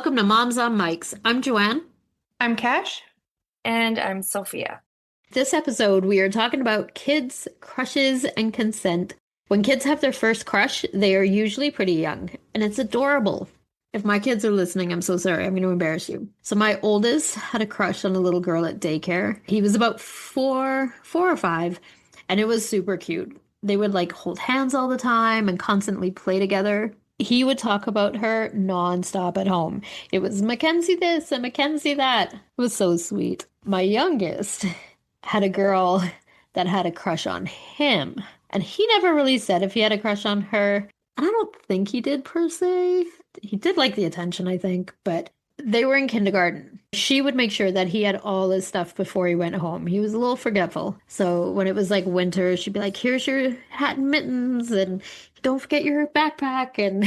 Welcome to Moms on Mics. I'm Joanne. I'm Cash. And I'm Sophia. This episode, we are talking about kids, crushes, and consent. When kids have their first crush, they are usually pretty young, and it's adorable. If my kids are listening, I'm so sorry. I'm going to embarrass you. So my oldest had a crush on a little girl at daycare. He was about four or five, and it was super cute. They would like hold hands all the time and constantly play together. He would talk about her nonstop at home. It was Mackenzie this and Mackenzie that. It was so sweet. My youngest had a girl that had a crush on him, and he never really said if he had a crush on her. I don't think he did per se. He did like the attention, I think, but they were in kindergarten. She would make sure that he had all his stuff before he went home. He was a little forgetful. So when it was like winter, she'd be like, here's your hat and mittens, and don't forget your backpack. And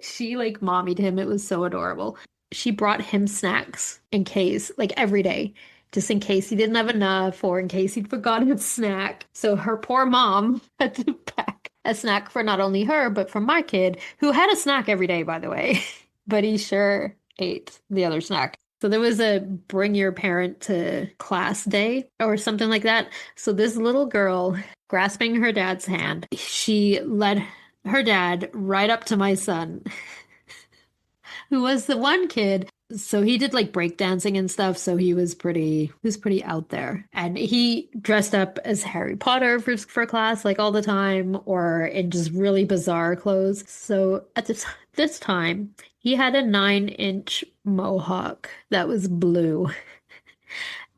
she like mommied him. It was so adorable. She brought him snacks in case, like every day, just in case he didn't have enough or in case he'd forgotten his snack. So her poor mom had to pack a snack for not only her, but for my kid, who had a snack every day, by the way. But he sure ate the other snack. So there was a bring your parent to class day or something like that. So this little girl grasping her dad's hand, she led her dad right up to my son, who was the one kid. So he did like breakdancing and stuff, so he was pretty out there. And he dressed up as Harry Potter for class like all the time or in just really bizarre clothes. So at this time, he had a 9-inch mohawk that was blue.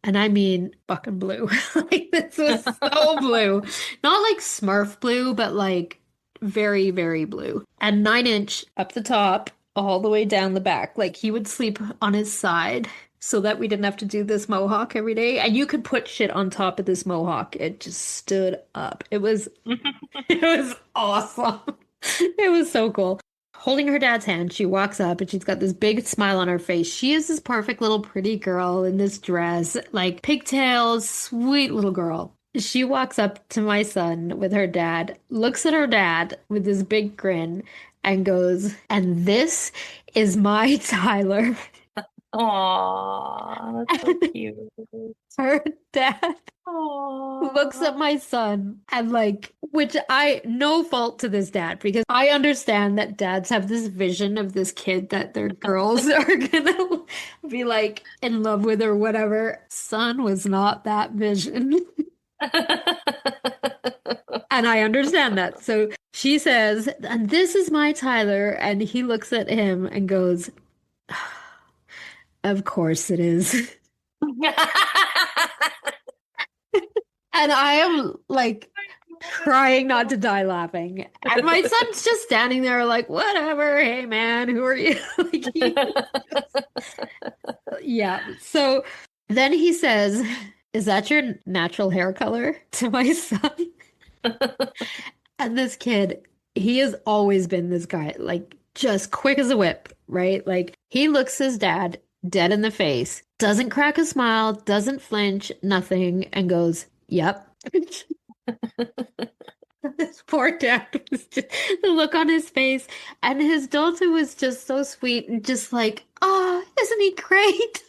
And I mean fucking blue. Like this was so blue. Not like Smurf blue, but like very, very blue. And 9-inch up the top, all the way down the back. Like he would sleep on his side so that we didn't have to do this mohawk every day. And you could put shit on top of this mohawk. It just stood up. It was it was awesome. It was so cool. Holding her dad's hand, she walks up and she's got this big smile on her face. She is this perfect little pretty girl in this dress, like pigtails, sweet little girl. She walks up to my son with her dad, looks at her dad with this big grin, and goes, "And this is my Tyler." Aw, that's so cute. Her dad looks Aw. at my son and like, which I, no fault to this dad because I understand that dads have this vision of this kid that their girls are gonna be like in love with or whatever. Son was not that vision. And I understand that. So she says, "And this is my Tyler." And he looks at him and goes, "Of course it is." And I am like trying not to die laughing. And my son's just standing there like, whatever. Hey, man, who are you? Like, yeah. So then he says, "Is that your natural hair color?" to my son. And this kid, he has always been this guy, like just quick as a whip, right? Like he looks his dad dead in the face, doesn't crack a smile, doesn't flinch, nothing, and goes, "Yep." This poor dad was just the look on his face, and his daughter was just so sweet and just like, "Oh, isn't he great?"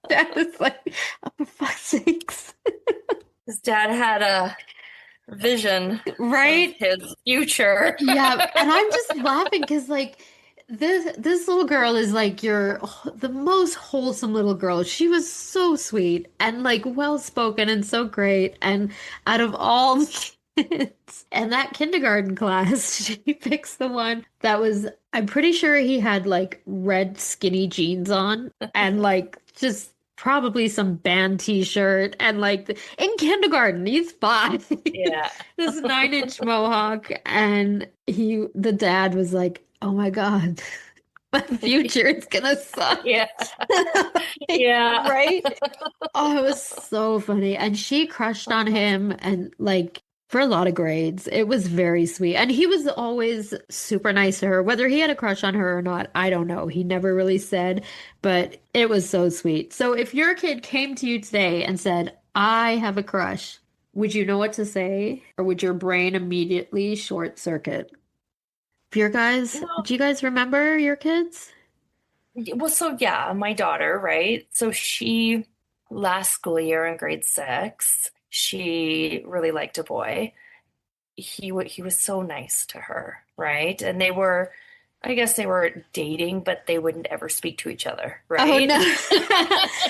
Dad was like, "Oh, for fuck's sakes." His dad had a vision of Right? his future. Yeah, and I'm just laughing because like this little girl is like the most wholesome little girl. She was so sweet and like well spoken and so great. And out of all the kids and that kindergarten class, she picks the one that was, I'm pretty sure he had like red skinny jeans on and like just probably some band t-shirt and like in kindergarten, he's 5. Yeah. This 9-inch mohawk, and the dad was like, "Oh my God, my future is gonna suck." Yeah. Yeah. Right? Oh, it was so funny. And she crushed on him and like for a lot of grades. It was very sweet. And he was always super nice to her. Whether he had a crush on her or not, I don't know. He never really said, but it was so sweet. So if your kid came to you today and said, "I have a crush," would you know what to say? Or would your brain immediately short circuit? If your guys, You know, do you guys remember your kids? Well, so yeah, my daughter, right? So she last school year in grade six, she really liked a boy. He was so nice to her, right? And they were, I guess they were dating, but they wouldn't ever speak to each other, Oh right? no.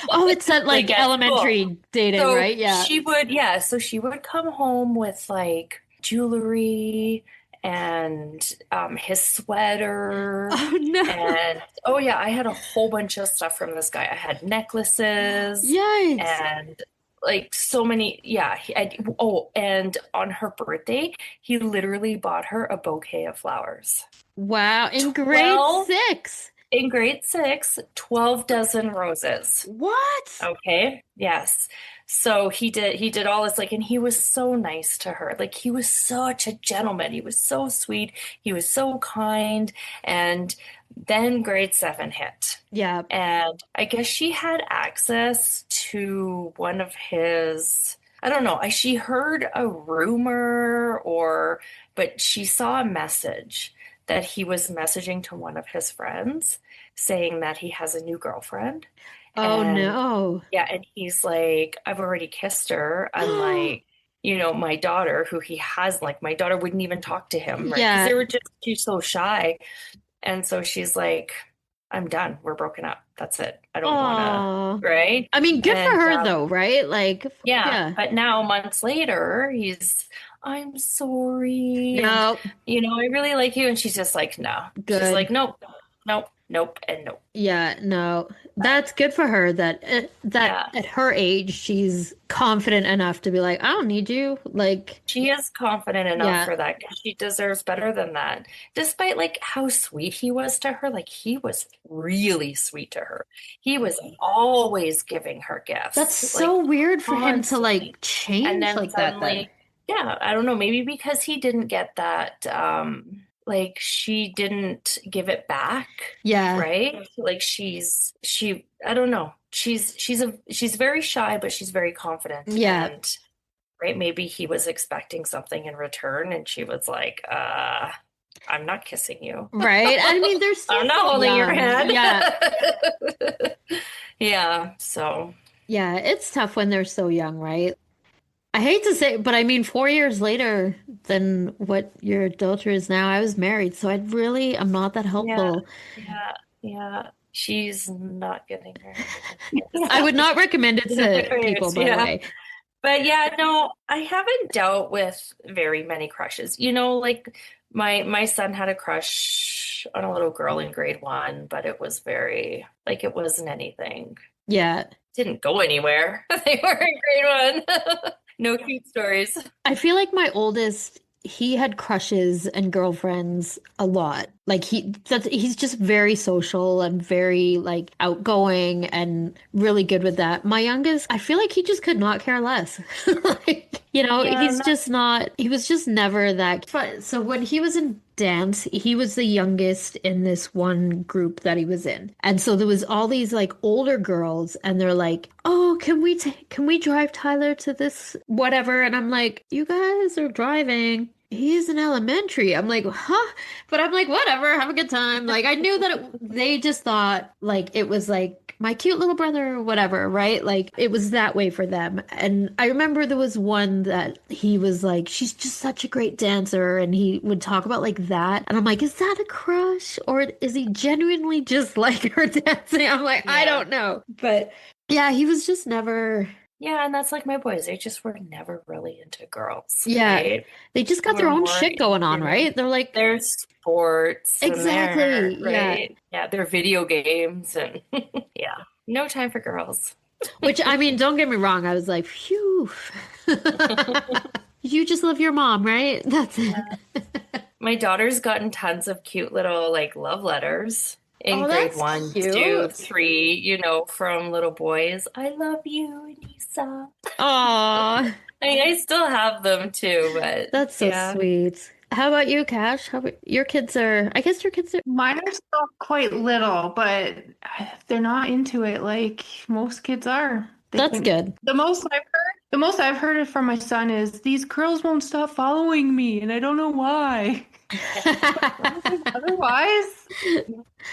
Oh, it's that Like like at school. elementary dating, So right? Yeah. she would, yeah, so she would come home with like jewelry and his sweater. Oh no. And oh, yeah, I had a whole bunch of stuff from this guy. I had necklaces Yikes. and like so many. Yeah. Oh, and on her birthday, he literally bought her a bouquet of flowers. Wow. In grade 12 six. in grade six, 12 dozen roses. What? Okay. Yes. So he did all this like and he was so nice to her. Like he was such a gentleman. He was so sweet. He was so kind. And then grade seven hit. Yeah. And I guess she had access to one of his, I don't know, she heard a rumor but she saw a message that he was messaging to one of his friends saying that he has a new girlfriend. Oh And no. yeah, and he's like, I've already kissed her, unlike, my daughter, who he has, like, my daughter wouldn't even talk to him, right? Because Yeah. they were just, she's so shy. And so she's like, I'm done. We're broken up. That's it. I don't wanna, Oh. right? I mean, good for And her though, right? Like, yeah, yeah. but now months later, I'm sorry. And, No, I really like you. And she's just like, no. She's good. like, nope, nope, nope, and nope. Yeah, no. That's good for her that that Yeah. at her age she's confident enough to be like, I don't need you. Like, She is confident enough yeah. for that because she deserves better than that. Despite like how sweet he was to her, like he was really sweet to her. He was always giving her That's gifts, like so weird for him to constantly. like And change then like that then. suddenly, yeah, I don't know, maybe because he didn't get that, like she didn't give it back, Yeah. right? Like I don't know. She's very shy, but she's very confident. Yeah. And right, maybe he was expecting something in return, and she was like, I'm not kissing you. Right. I mean, they're still I'm not so holding your young. hand. Yeah. Yeah, so Yeah, it's tough when they're so young, right? I hate to say, but I mean, 4 years later than what your daughter is now, I was married, so I'm not that yeah, helpful. yeah, yeah. She's not getting married. I would not recommend it She's in the to people, careers, by the yeah. way. But yeah, no, I haven't dealt with very many crushes. Like my son had a crush on a little girl in grade one, but it was very like it wasn't anything. Yeah. Didn't go anywhere. They were in grade one. No cute stories. I feel like my oldest, he had crushes and girlfriends a lot. Like he's just very social and very like outgoing and really good with that. My youngest, I feel like he just could not care less. Like, Yeah, he's just not, he was just never that. But so when he was in dance, he was the youngest in this one group that he was in. And so there was all these like older girls and they're like, "Oh, can we drive Tyler to this whatever?" And I'm like, "You guys are driving. He's in elementary." I'm like, "Huh?" But I'm like, "Whatever, have a good time." Like I knew that they just thought like it was like my cute little brother or whatever, right? Like it was that way for them. And I remember there was one that he was like, "She's just such a great dancer," and he would talk about like that. And I'm like, "Is that a crush or is he genuinely just like her dancing?" I'm like, "I yeah. don't know." But yeah, he was just never. Yeah, and that's like my boys. They just were never really into girls, Yeah, right? they just They got were their own more shit going on, into right? They're like, their sports and their, exactly. Yeah. right? Yeah, their video games and yeah. No time for girls. Which, I mean, don't get me wrong. I was like, phew. You just love your mom, right? That's it. My daughter's gotten tons of cute little like love letters in Oh, grade that's one, two, cute. three, from little boys. I love you, Anissa. Aw, I still have them too, but that's so yeah. sweet. How about you, Cash? How about your kids are, I guess your kids are, Mine are still quite little, but they're not into it like most kids are. They that's think good. the most I've heard from my son is these girls won't stop following me, and I don't know why. Otherwise,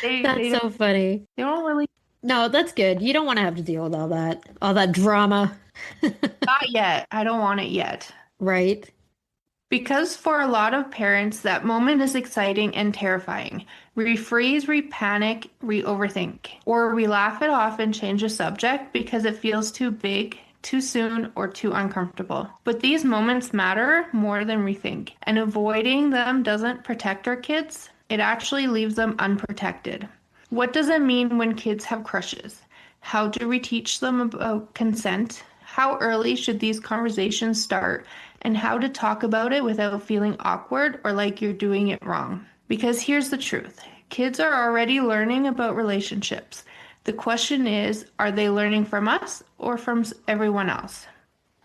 That's so funny. they don't really. No, that's good. You don't want to have to deal with all that drama, Not yet. I don't want it yet. right? Because for a lot of parents, that moment is exciting and terrifying. We freeze, we panic, we overthink, or we laugh it off and change the subject because it feels too big, too soon, or too uncomfortable. But these moments matter more than we think, and avoiding them doesn't protect our kids, it actually leaves them unprotected. What does it mean when kids have crushes? How do we teach them about consent? How early should these conversations start? And how to talk about it without feeling awkward or like you're doing it wrong. Because here's the truth, kids are already learning about relationships. The question is, are they learning from us or from everyone else?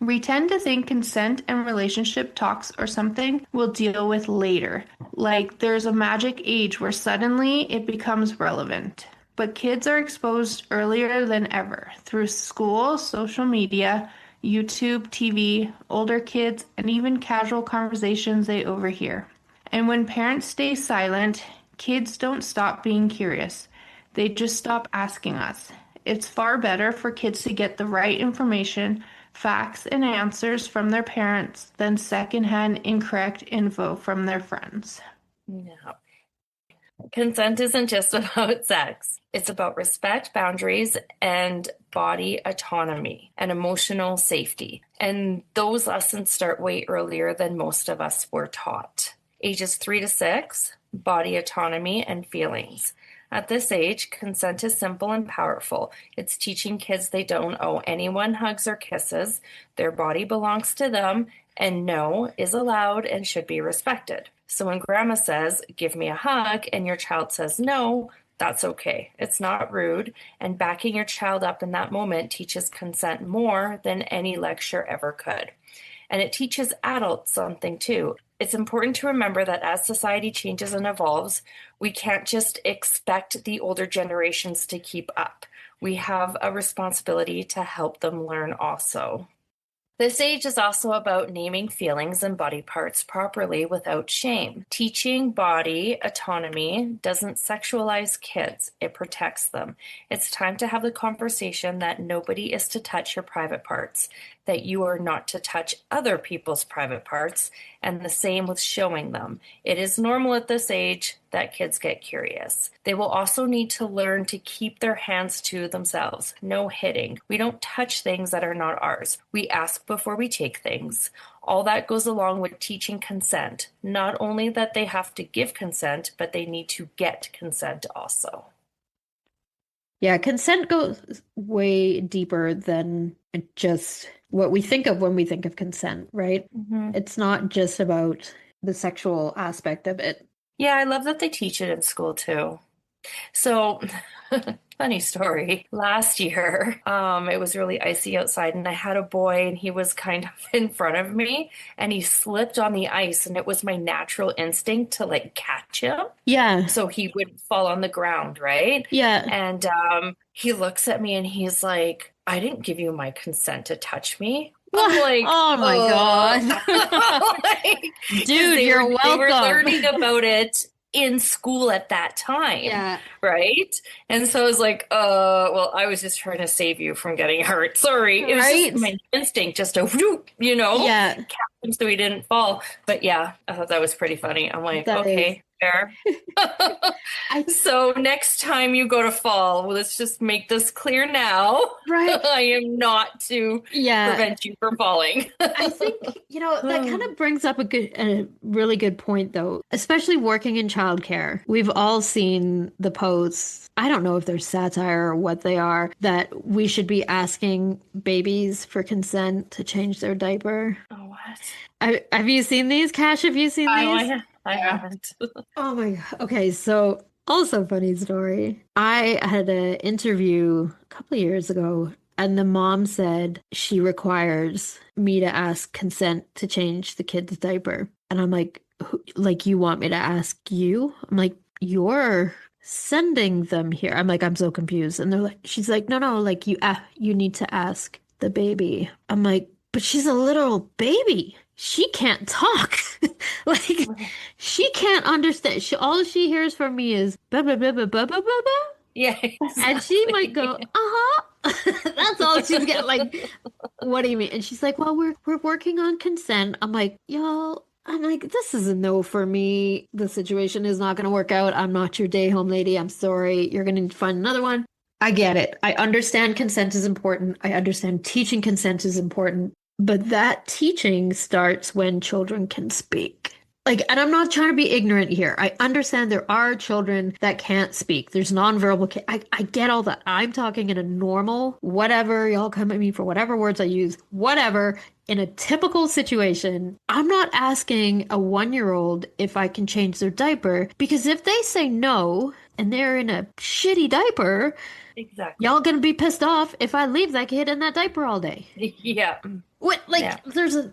We tend to think consent and relationship talks are something we'll deal with later, like there's a magic age where suddenly it becomes relevant. But kids are exposed earlier than ever through school, social media, YouTube, TV, older kids, and even casual conversations they overhear. And when parents stay silent, kids don't stop being curious. They just stop asking us. It's far better for kids to get the right information, facts, and answers from their parents than secondhand incorrect info from their friends. No. Consent isn't just about sex. It's about respect, boundaries, and body autonomy and emotional safety. And those lessons start way earlier than most of us were taught. Ages 3 to 6, body autonomy and feelings. At this age, consent is simple and powerful. It's teaching kids they don't owe anyone hugs or kisses, their body belongs to them, and no is allowed and should be respected. So when grandma says, give me a hug, and your child says no, that's okay. It's not rude, and backing your child up in that moment teaches consent more than any lecture ever could. And it teaches adults something too. It's important to remember that as society changes and evolves, we can't just expect the older generations to keep up. We have a responsibility to help them learn also. This age is also about naming feelings and body parts properly without shame. Teaching body autonomy doesn't sexualize kids, it protects them. It's time to have the conversation that nobody is to touch your private parts, that you are not to touch other people's private parts, and the same with showing them. It is normal at this age that kids get curious. They will also need to learn to keep their hands to themselves. No hitting. We don't touch things that are not ours. We ask before we take things. All that goes along with teaching consent. Not only that they have to give consent, but they need to get consent also. Yeah, consent goes way deeper than just what we think of when we think of consent, right? It's not just about the sexual aspect of it. Yeah, I love that they teach it in school too. So, funny story. Last year, it was really icy outside, and I had a boy, and he was kind of in front of me, and he slipped on the ice, and it was my natural instinct to like catch him. Yeah. So he would fall on the ground, right? Yeah. And he looks at me and he's like, I didn't give you my consent to touch me. I'm like, oh my God. Like, dude, you're welcome. They were learning about it in school at that time. Yeah. Right? And so I was like, well, I was just trying to save you from getting hurt. Sorry. It was Right? just my instinct just to, Yeah. catch him so he didn't fall. But yeah, I thought that was pretty funny. I'm like, That okay, fair. So next time you go to fall, well, let's just make this clear now. Right. I am not to prevent you from falling. I think, that kind of brings up a really good point, though, especially working in childcare. We've all seen the posts. I don't know if they're satire or what they are, that we should be asking babies for consent to change their diaper. Oh, what? Have you seen these, Cash? Have you seen these? I haven't. Oh my God. Okay, so also funny story. I had an interview a couple of years ago, and the mom said she requires me to ask consent to change the kid's diaper. And I'm like, like, you want me to ask you? I'm like, you're sending them here. I'm like, I'm so confused. And she's like, no, like you need to ask the baby. I'm like, but she's a literal baby. she can't talk. Like, she can't understand. All she hears from me is blah, blah, blah, blah, blah, blah, blah, blah. Yeah, And she might go, exactly. uh-huh. That's all she's got. Like, what do you mean? And she's like, well, we're working on consent. I'm like, y'all, I'm like, this is a no for me. The situation is not going to work out. I'm not your day home lady. I'm sorry. You're going to need to find another one. I get it. I understand consent is important. I understand teaching consent is important. But that teaching starts when children can speak. Like, and I'm not trying to be ignorant here. I understand there are children that can't speak. There's nonverbal. I get all that. I'm talking in a normal, whatever. Y'all come at me for whatever words I use, whatever. In a typical situation, I'm not asking a 1-year-old if I can change their diaper because if they say no and they're in a shitty diaper, Exactly. y'all gonna be pissed off if I leave that kid in that diaper all day. Yeah. What, like, Yeah.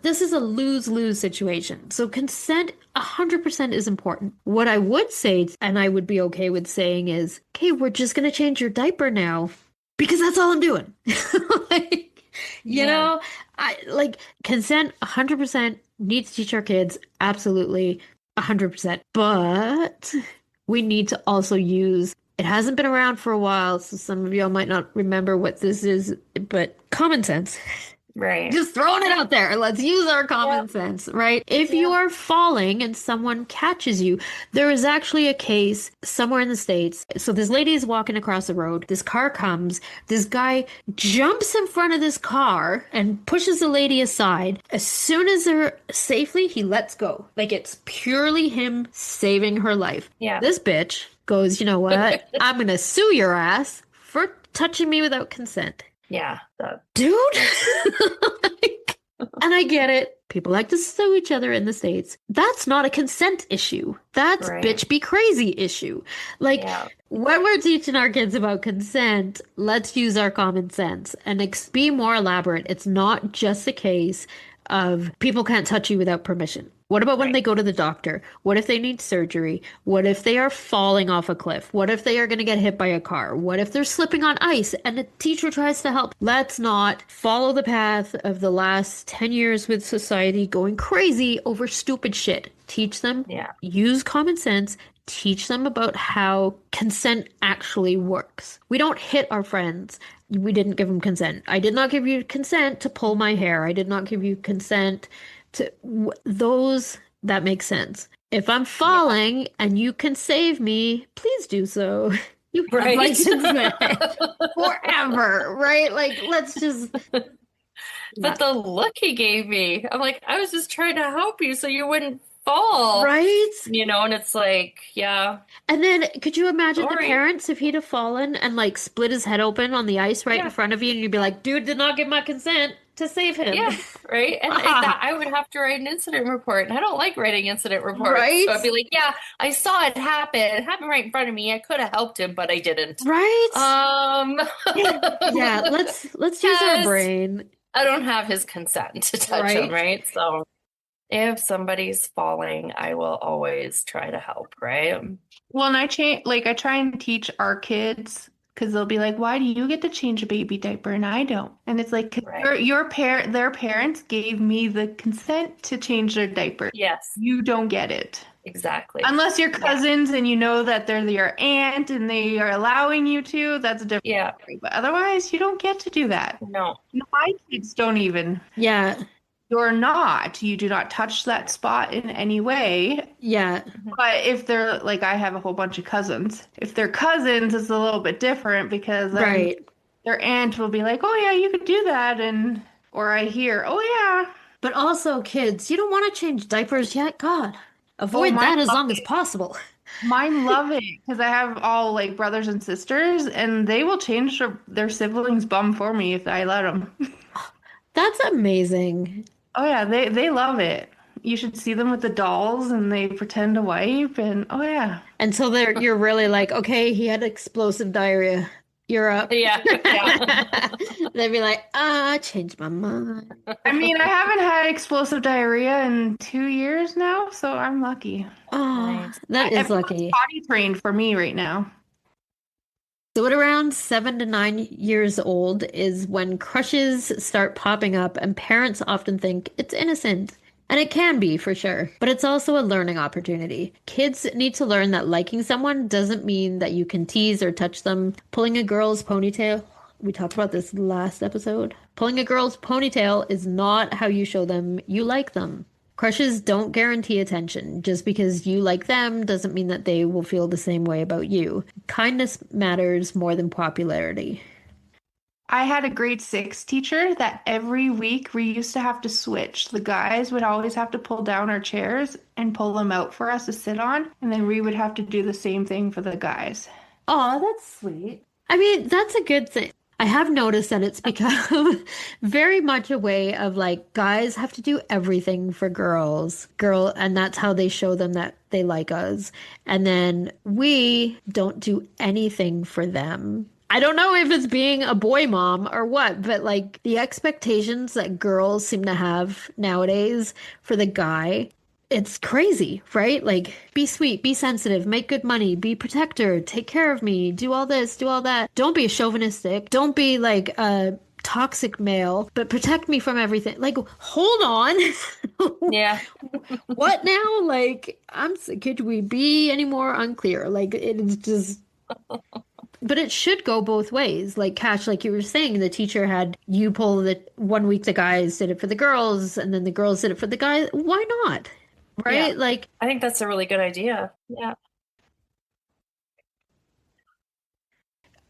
this is a lose-lose situation. So consent 100% is important. What I would say, and I would be okay with saying is, okay, we're just gonna change your diaper now because that's all I'm doing. Like, you Yeah. know, I like consent 100% need to teach our kids, absolutely 100%. But we need to also use, it hasn't been around for a while, so some of y'all might not remember what this is, but common sense. Right. Just throwing it out there. Let's use our common sense, right? If you Yeah. are falling and someone catches you, there is actually a case somewhere in the States. So this lady is walking across the road. This car comes. This guy jumps in front of this car and pushes the lady aside. As soon as they're safely, he lets go. Like it's purely him saving her life. Yeah. This bitch goes, you know what? I'm going to sue your ass for touching me without consent. Yeah. Dude. Like, and I get it. People like to sue each other in the States. That's not a consent issue. That's Right. bitch be crazy issue. Like Yeah. when we're teaching our kids about consent, let's use our common sense and be more elaborate. It's not just a case of people can't touch you without permission. What about when Right. they go to the doctor? What if they need surgery? What if they are falling off a cliff? What if they are going to get hit by a car? What if they're slipping on ice and the teacher tries to help? Let's not follow the path of the last 10 years with society going crazy over stupid shit. Teach them, Yeah. use common sense, teach them about how consent actually works. We don't hit our friends. We didn't give them consent. I did not give you consent to pull my hair. I did not give you consent to those that make sense. If I'm falling and you can save me, please do so. You have my Right. consent forever, right? Like, let's just. But the look he gave me, I'm like, I was just trying to help you so you wouldn't fall. Right? And it's like, yeah. And then could you imagine the Sorry. parents if he'd have fallen and like split his head open on the ice right in Yeah. front of you and you'd be like, dude did not give my consent to save him. Yeah, right. And I would have to write an incident report, and I don't like writing incident reports. Right? So I'd be like, yeah, I saw it happen. It happened right in front of me. I could have helped him, but I didn't. Right? Yeah, Yeah, let's use our Yes. brain. I don't have his consent to touch him, right? So if somebody's falling, I will always try to help, right? Well, and I try and teach our kids because they'll be like, "Why do you get to change a baby diaper and I don't?" And it's like, 'cause Right. their parents gave me the consent to change their diaper. Yes, You don't get it exactly. unless you're cousins and you know that they're your aunt and they are allowing you to. That's a different Yeah, story. But otherwise, you don't get to do that. no. My kids don't even. Yeah. You're not. You do not touch that spot in any way. Yeah. But if they're like, I have a whole bunch of cousins. If they're cousins, it's a little bit different because then Right. their aunt will be like, "Oh yeah, you could do that," or I hear, "Oh yeah." But also, kids, you don't want to change diapers yet. God, avoid mine that as love long as it. possible. Mine love it because I have all like brothers and sisters, and they will change their siblings' bum for me if I let them. That's amazing. Oh yeah, they love it. You should see them with the dolls, and they pretend to wipe, and oh yeah. Until you're really like, okay, he had explosive diarrhea. You're up. Yeah, yeah. They'd be like, I changed my mind. I mean, I haven't had explosive diarrhea in 2 years now, so I'm lucky. Oh, Nice. that is Everyone's lucky. potty trained for me right now. So at around 7 to 9 years old is when crushes start popping up, and parents often think it's innocent. And it can be for sure, but it's also a learning opportunity. Kids need to learn that liking someone doesn't mean that you can tease or touch them. Pulling a girl's ponytail, we talked about this last episode. Pulling a girl's ponytail is not how you show them you like them. Crushes don't guarantee attention. Just because you like them doesn't mean that they will feel the same way about you. Kindness matters more than popularity. I had a grade 6 teacher that every week we used to have to switch. The guys would always have to pull down our chairs and pull them out for us to sit on, and then we would have to do the same thing for the guys. Oh, that's sweet. I mean, that's a good thing. I have noticed that it's become very much a way of like guys have to do everything for girl, and that's how they show them that they like us. And then we don't do anything for them. I don't know if it's being a boy mom or what, but like the expectations that girls seem to have nowadays for the guy, it's crazy, right? Like, be sweet, be sensitive, make good money, be protector, take care of me, do all this, do all that. Don't be chauvinistic. Don't be like a toxic male, but protect me from everything. Like, hold on. Yeah. What now? Like, could we be any more unclear? Like, it is just. But it should go both ways. Like Cash, like you were saying, the teacher had you pull the one week the guys did it for the girls, and then the girls did it for the guys. Why not? Right? Yeah. Like, I think that's a really good idea. Yeah.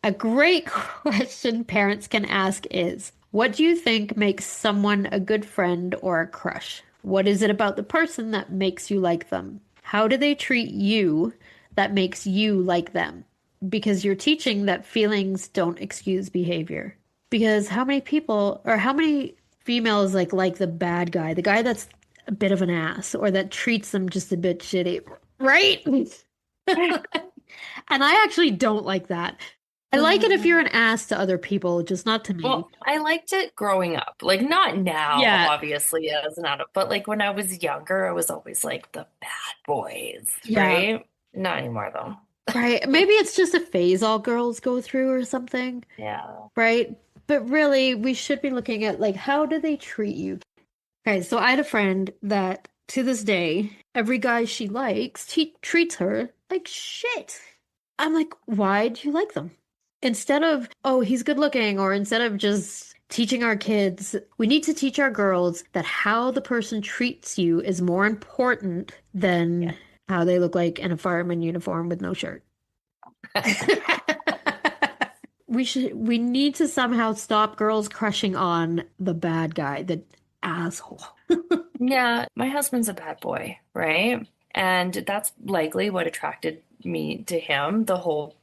a great question parents can ask is, what do you think makes someone a good friend or a crush? What is it about the person that makes you like them? How do they treat you that makes you like them? Because you're teaching that feelings don't excuse behavior. Because how many people or how many females like the bad guy, the guy that's a bit of an ass or that treats them just a bit shitty, right? And I actually don't like that. I like it if you're an ass to other people, just not to me. Well, I liked it growing up. Like, not now, Yeah. obviously, as an adult, but like when I was younger, I was always like the bad boys, Yeah. right? Not anymore, though. Right. Maybe it's just a phase all girls go through or something, Yeah. right? But really, we should be looking at like, how do they treat you? Okay, so I had a friend that to this day, every guy she likes, he treats her like shit. I'm like, why do you like them? Instead of, oh, he's good looking, or instead of just teaching our kids, we need to teach our girls that how the person treats you is more important than how they look like in a fireman uniform with no shirt. We need to somehow stop girls crushing on the bad guy, the asshole. Yeah, my husband's a bad boy, right? And that's likely what attracted me to him, the whole,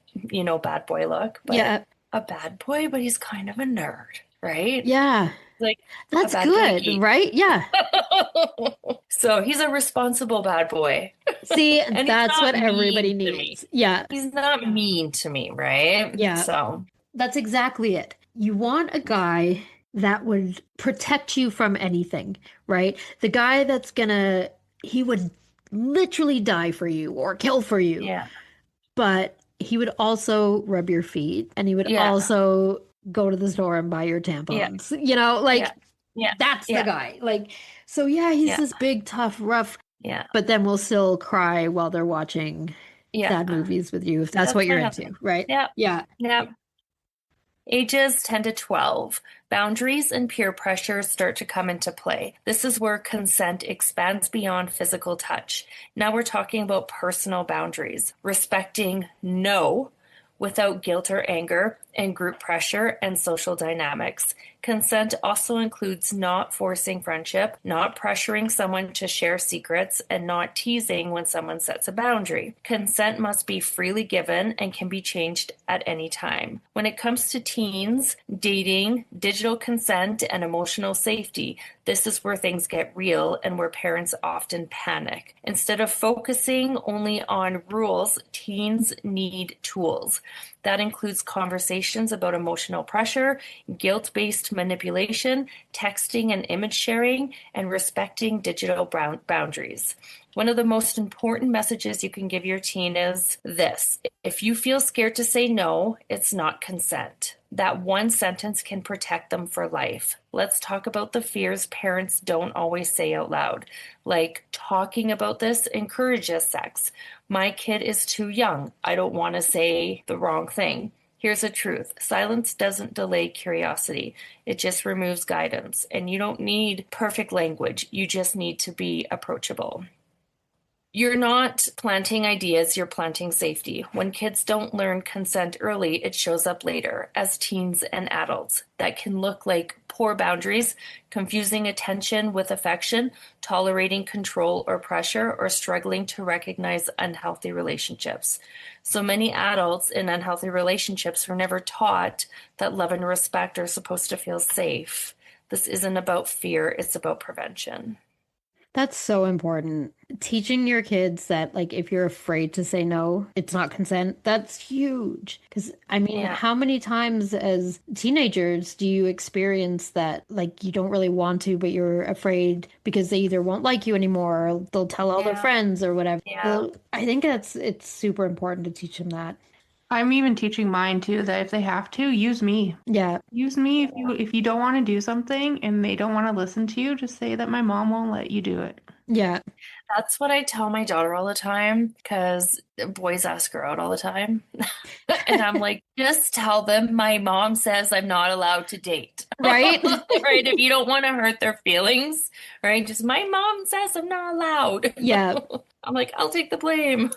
bad boy look. But Yeah. a bad boy, but he's kind of a nerd, right? Yeah. Like That's a bad boy good, geek. right? Yeah. So he's a responsible bad boy. See, And he's that's not what everybody mean to me. needs. Yeah. He's not mean to me, right? Yeah. So, That's exactly it. You want a guy that would protect you from anything, right? The guy that's he would literally die for you or kill for you. yeah. But he would also rub your feet and he would Yeah. also go to the store and buy your tampons. Like Yeah. that's the Yeah. guy. Like, so yeah, he's Yeah. this big, tough, rough, Yeah. but then we'll still cry while they're watching Yeah. sad movies with you if that's what That's you're my into, husband. right? Yeah. Yeah. Yeah. Ages 10 to 12. Boundaries and peer pressure start to come into play. This is where consent expands beyond physical touch. Now we're talking about personal boundaries, respecting no without guilt or anger, and group pressure and social dynamics. Consent also includes not forcing friendship, not pressuring someone to share secrets, and not teasing when someone sets a boundary. Consent must be freely given and can be changed at any time. When it comes to teens, dating, digital consent, and emotional safety, this is where things get real and where parents often panic. Instead of focusing only on rules, teens need tools. That includes conversations about emotional pressure, guilt-based manipulation, texting and image sharing, and respecting digital boundaries. One of the most important messages you can give your teen is this: if you feel scared to say no, it's not consent. That one sentence can protect them for life. Let's talk about the fears parents don't always say out loud. Like, talking about this encourages sex. My kid is too young. I don't want to say the wrong thing. Here's the truth. Silence doesn't delay curiosity. It just removes guidance. And you don't need perfect language. You just need to be approachable. You're not planting ideas, you're planting safety. When kids don't learn consent early, it shows up later as teens and adults. That can look like poor boundaries, confusing attention with affection, tolerating control or pressure, or struggling to recognize unhealthy relationships. So many adults in unhealthy relationships were never taught that love and respect are supposed to feel safe. This isn't about fear, it's about prevention. That's so important. Teaching your kids that, like, if you're afraid to say no, it's not consent, that's huge. Because, I mean, Yeah. how many times as teenagers do you experience that, like, you don't really want to, but you're afraid because they either won't like you anymore or they'll tell all their Yeah. friends or whatever. Yeah. Well, I think it's super important to teach them that. I'm even teaching mine too that if they have to, use me. Yeah. Use me if you don't want to do something and they don't want to listen to you, just say that my mom won't let you do it. Yeah. That's what I tell my daughter all the time because boys ask her out all the time. And I'm like, just tell them my mom says I'm not allowed to date. Right? Right? If you don't want to hurt their feelings, right? Just my mom says I'm not allowed. Yeah. I'm like, I'll take the blame.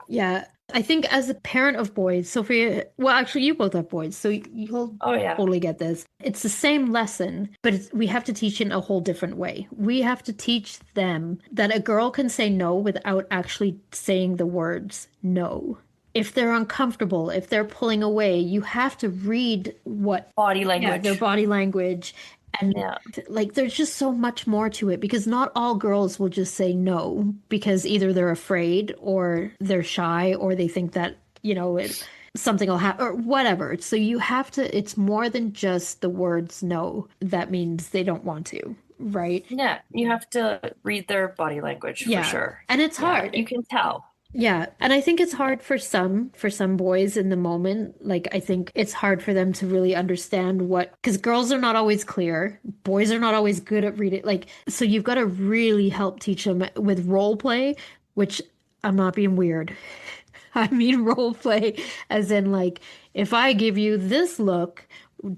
Yeah. I think as a parent of boys, Sophia, well, actually, you both have boys, so you'll Oh, yeah. totally get this. It's the same lesson, but we have to teach it in a whole different way. We have to teach them that a girl can say no without actually saying the words no. If they're uncomfortable, if they're pulling away, you have to read what Body their language. body language. And Yeah. like, there's just so much more to it because not all girls will just say no because either they're afraid or they're shy or they think that, something will happen or whatever. So you have to, it's more than just the words no. That means they don't want to, right? Yeah. You have to read their body language for Yeah. sure. And it's Yeah, hard. you can tell. Yeah, and I think it's hard for some boys in the moment. Like, I think it's hard for them to really understand because girls are not always clear. Boys are not always good at reading. Like, so you've got to really help teach them with role play, which I'm not being weird. I mean role play as in, like, if I give you this look,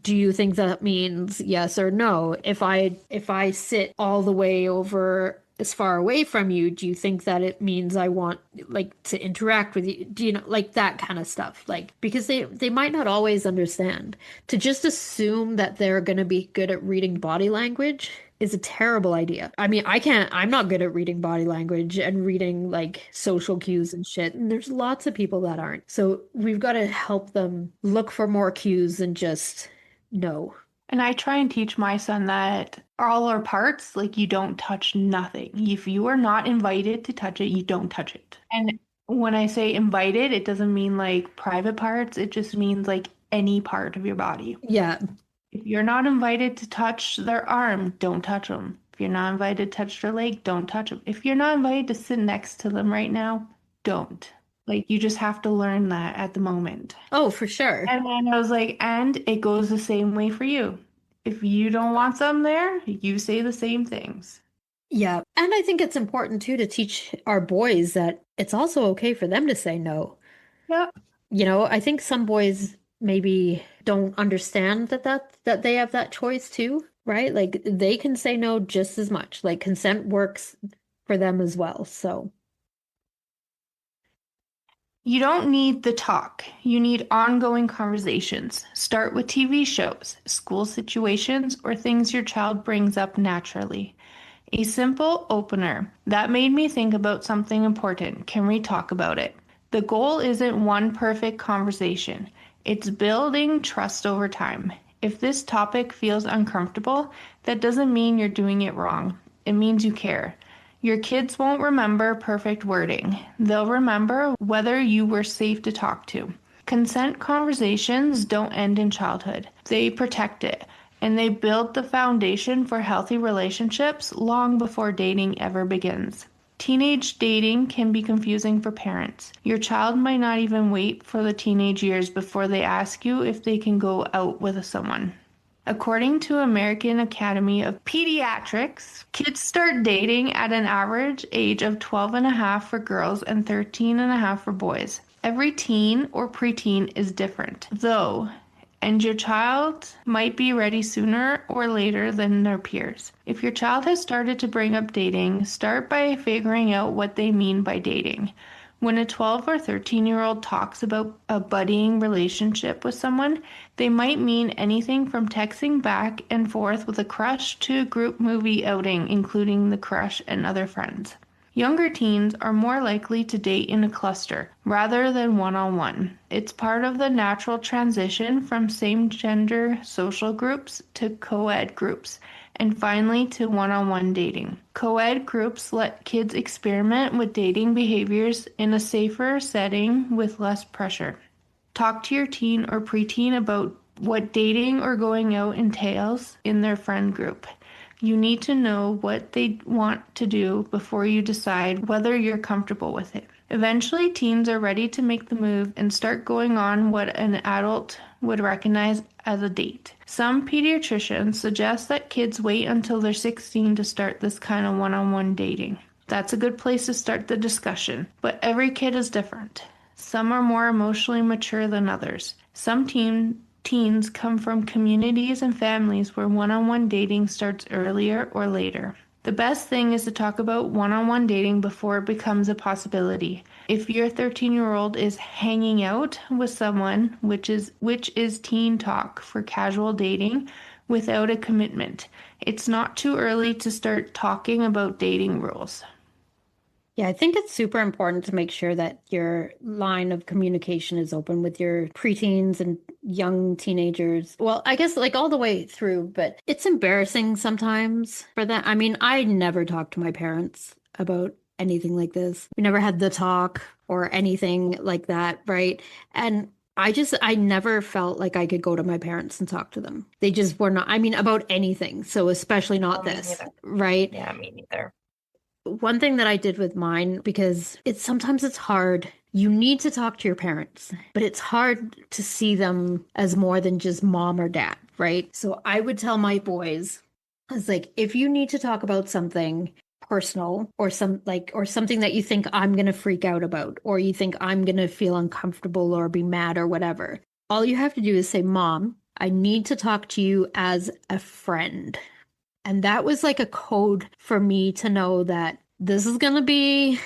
do you think that means yes or no? If I sit all the way over as far away from you, do you think that it means I want, like, to interact with you? Do you know, like, that kind of stuff? Like, because they might not always understand. To just assume that they're going to be good at reading body language is a terrible idea. I mean, I'm not good at reading body language and reading, like, social cues and shit. And there's lots of people that aren't. So we've got to help them look for more cues than just no. And I try and teach my son that all our parts, like, you don't touch nothing. If you are not invited to touch it, you don't touch it. And when I say invited, it doesn't mean like private parts. It just means like any part of your body. Yeah. If you're not invited to touch their arm, don't touch them. If you're not invited to touch their leg, don't touch them. If you're not invited to sit next to them right now, don't. Like, you just have to learn that at the moment. Oh, for sure. And then I was like, and it goes the same way for you. If you don't want them there, you say the same things. Yeah. And I think it's important too to teach our boys that it's also okay for them to say no. Yeah. I think some boys maybe don't understand that they have that choice too, right? Like, they can say no just as much. Like, consent works for them as well. So You don't need the talk. You need ongoing conversations. Start with TV shows, school situations, or things your child brings up naturally. A simple opener. That made me think about something important. Can we talk about it? The goal isn't one perfect conversation. It's building trust over time. If this topic feels uncomfortable, that doesn't mean you're doing it wrong. It means you care. Your kids won't remember perfect wording. They'll remember whether you were safe to talk to. Consent conversations don't end in childhood. They protect it, and they build the foundation for healthy relationships long before dating ever begins. Teenage dating can be confusing for parents. Your child might not even wait for the teenage years before they ask you if they can go out with someone. According to American Academy of Pediatrics, kids start dating at an average age of 12 and a half for girls and 13 and a half for boys. Every teen or preteen is different, though, and your child might be ready sooner or later than their peers. If your child has started to bring up dating, start by figuring out what they mean by dating. When a 12 or 13-year-old talks about a budding relationship with someone, they might mean anything from texting back and forth with a crush to a group movie outing, including the crush and other friends. Younger teens are more likely to date in a cluster rather than one-on-one. It's part of the natural transition from same-gender social groups to co-ed groups, and finally to one-on-one dating. Co-ed groups let kids experiment with dating behaviors in a safer setting with less pressure. Talk to your teen or preteen about what dating or going out entails in their friend group. You need to know what they want to do before you decide whether you're comfortable with it. Eventually, teens are ready to make the move and start going on what an adult would recognize as a date. Some pediatricians suggest that kids wait until they're 16 to start this kind of one-on-one dating. That's a good place to start the discussion, but every kid is different. Some are more emotionally mature than others. Some teens come from communities and families where one-on-one dating starts earlier or later. The best thing is to talk about one-on-one dating before it becomes a possibility. If your 13-year-old is hanging out with someone, which is teen talk for casual dating without a commitment, it's not too early to start talking about dating rules. Yeah, I think it's super important to make sure that your line of communication is open with your preteens and young teenagers. Well, I guess like all the way through, but it's embarrassing sometimes for that. I mean, I never talked to my parents about anything like this. We never had the talk or anything like that, right? And I never felt like I could go to my parents and talk to them. They just were not, I mean, about anything. So especially not Me this, neither. right? Yeah, me neither. One thing that I did with mine, because sometimes it's hard. You need to talk to your parents, but it's hard to see them as more than just mom or dad, right? So I would tell my boys, I was like, if you need to talk about something personal or something that you think I'm going to freak out about, or you think I'm going to feel uncomfortable or be mad or whatever, all you have to do is say, Mom, I need to talk to you as a friend. And that was like a code for me to know that this is going to be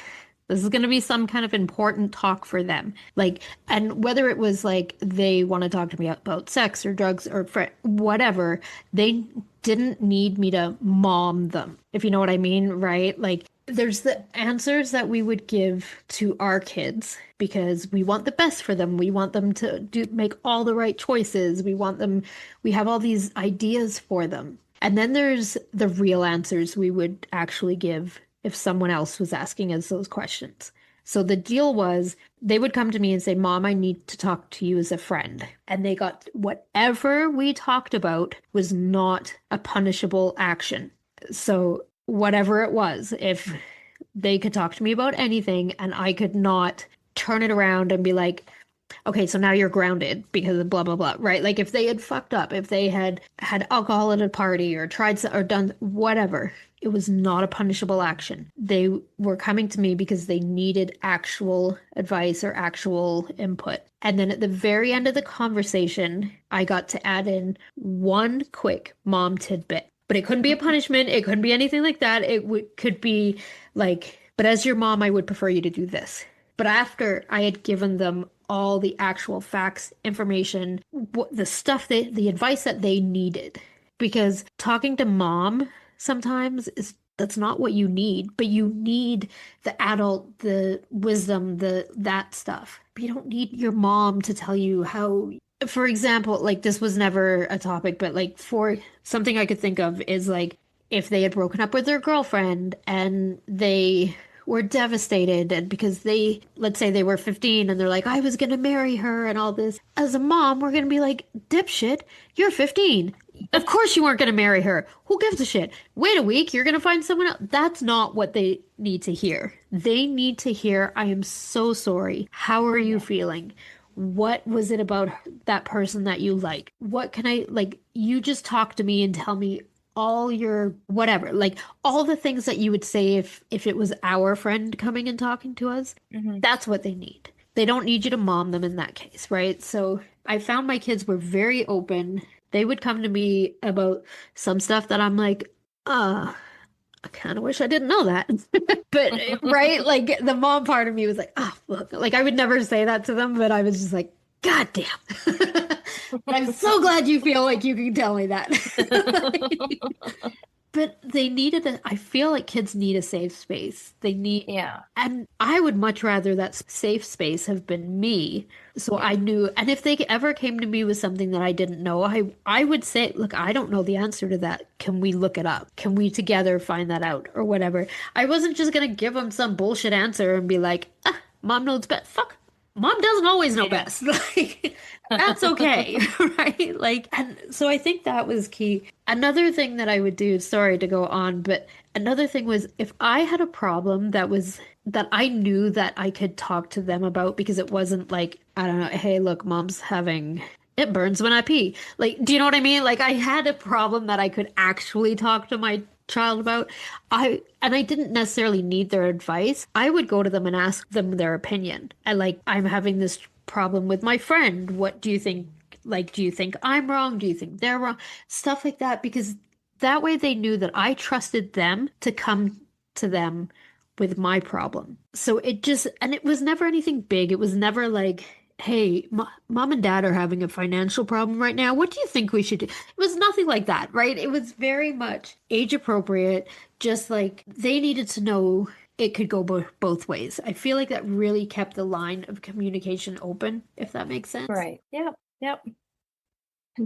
some kind of important talk for them. Like, and whether it was like they want to talk to me about sex or drugs or whatever, they didn't need me to mom them, if you know what I mean, right? Like, there's the answers that we would give to our kids because we want the best for them. We want them to make all the right choices. We have all these ideas for them. And then there's the real answers we would actually give if someone else was asking us those questions. So the deal was they would come to me and say, Mom, I need to talk to you as a friend. And they got whatever we talked about was not a punishable action. So whatever it was, if they could talk to me about anything and I could not turn it around and be like, okay, so now you're grounded because of blah, blah, blah, right? Like if they had fucked up, if they had alcohol at a party or or done whatever, it was not a punishable action. They were coming to me because they needed actual advice or actual input. And then at the very end of the conversation, I got to add in one quick mom tidbit. But it couldn't be a punishment. It couldn't be anything like that. Could be like, but as your mom, I would prefer you to do this. But after I had given them all the actual facts, information, the advice that they needed. Because talking to mom sometimes that's not what you need, but you need the adult, the wisdom, that stuff. But you don't need your mom to tell you how, for example, like this was never a topic, but like for something I could think of is like if they had broken up with their girlfriend and they were devastated and because let's say they were 15 and they're like, I was going to marry her and all this. As a mom, we're going to be like, dipshit, you're 15. Of course you weren't going to marry her. Who gives a shit? Wait a week, you're going to find someone else. That's not what they need to hear. They need to hear, I am so sorry. How are you Yeah. feeling? What was it about that person that you like? What can I, like, you just talk to me and tell me all your whatever, like all the things that you would say if it was our friend coming and talking to us. Hmm. That's what they need. They don't need you to mom them in that case, right? So I found my kids were very open. They would come to me about some stuff that I'm like, I kind of wish I didn't know that. But right, like the mom part of me was like, oh, look, like I would never say that to them, but I was just like, God damn. I'm so glad you feel like you can tell me that. But they needed I feel like kids need a safe space. They need, Yeah. and I would much rather that safe space have been me. So I knew, and if they ever came to me with something that I didn't know, I would say, look, I don't know the answer to that. Can we look it up? Can we together find that out or whatever? I wasn't just gonna give them some bullshit answer and be like, mom knows best. Fuck. Mom doesn't always know Yeah. best. Like, that's okay, right? Like, and so I think that was key. Another thing that I would do, sorry to go on, but another thing was if I had a problem that I knew that I could talk to them about because it wasn't like, I don't know, hey, look, mom's having it burns when I pee. Like, do you know what I mean? Like I had a problem that I could actually talk to my child about. I didn't necessarily need their advice. I would go to them and ask them their opinion. And like, I'm having this problem with my friend. What do you think? Like, do you think I'm wrong? Do you think they're wrong? Stuff like that, because that way they knew that I trusted them to come to them with my problem. So it just, and it was never anything big. It was never like, hey, mom and dad are having a financial problem right now. What do you think we should do? It was nothing like that, right? It was very much age appropriate, just like they needed to know it could go both ways. I feel like that really kept the line of communication open, if that makes sense. Right. Yep. Yep.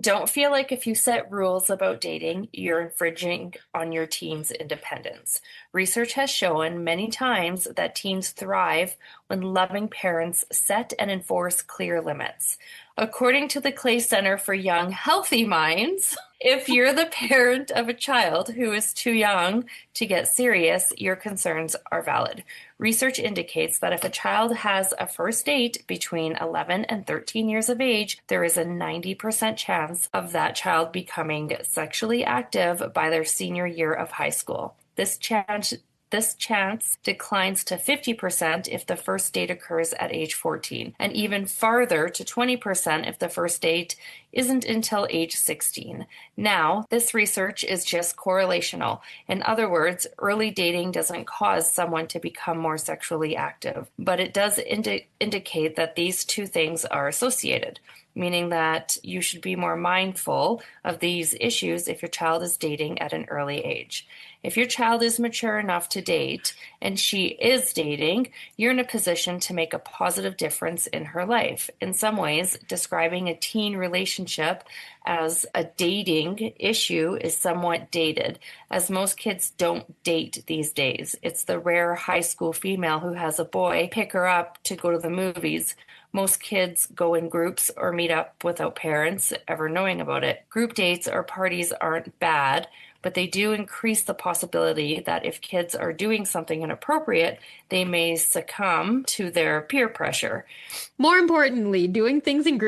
Don't feel like if you set rules about dating, you're infringing on your teen's independence. Research has shown many times that teens thrive when loving parents set and enforce clear limits. According to the Clay Center for Young Healthy Minds, if you're the parent of a child who is too young to get serious, your concerns are valid. Research indicates that if a child has a first date between 11 and 13 years of age, there is a 90% chance of that child becoming sexually active by their senior year of high school. This chance declines to 50% if the first date occurs at age 14, and even farther to 20% if the first date isn't until age 16. Now, this research is just correlational. In other words, early dating doesn't cause someone to become more sexually active, but it does indicate that these two things are associated, meaning that you should be more mindful of these issues if your child is dating at an early age. If your child is mature enough to date and she is dating, you're in a position to make a positive difference in her life. In some ways, describing a teen relationship as a dating issue is somewhat dated, as most kids don't date these days. It's the rare high school female who has a boy pick her up to go to the movies. Most kids go in groups or meet up without parents ever knowing about it. Group dates or parties aren't bad, but they do increase the possibility that if kids are doing something inappropriate, they may succumb to their peer pressure. More importantly, doing things in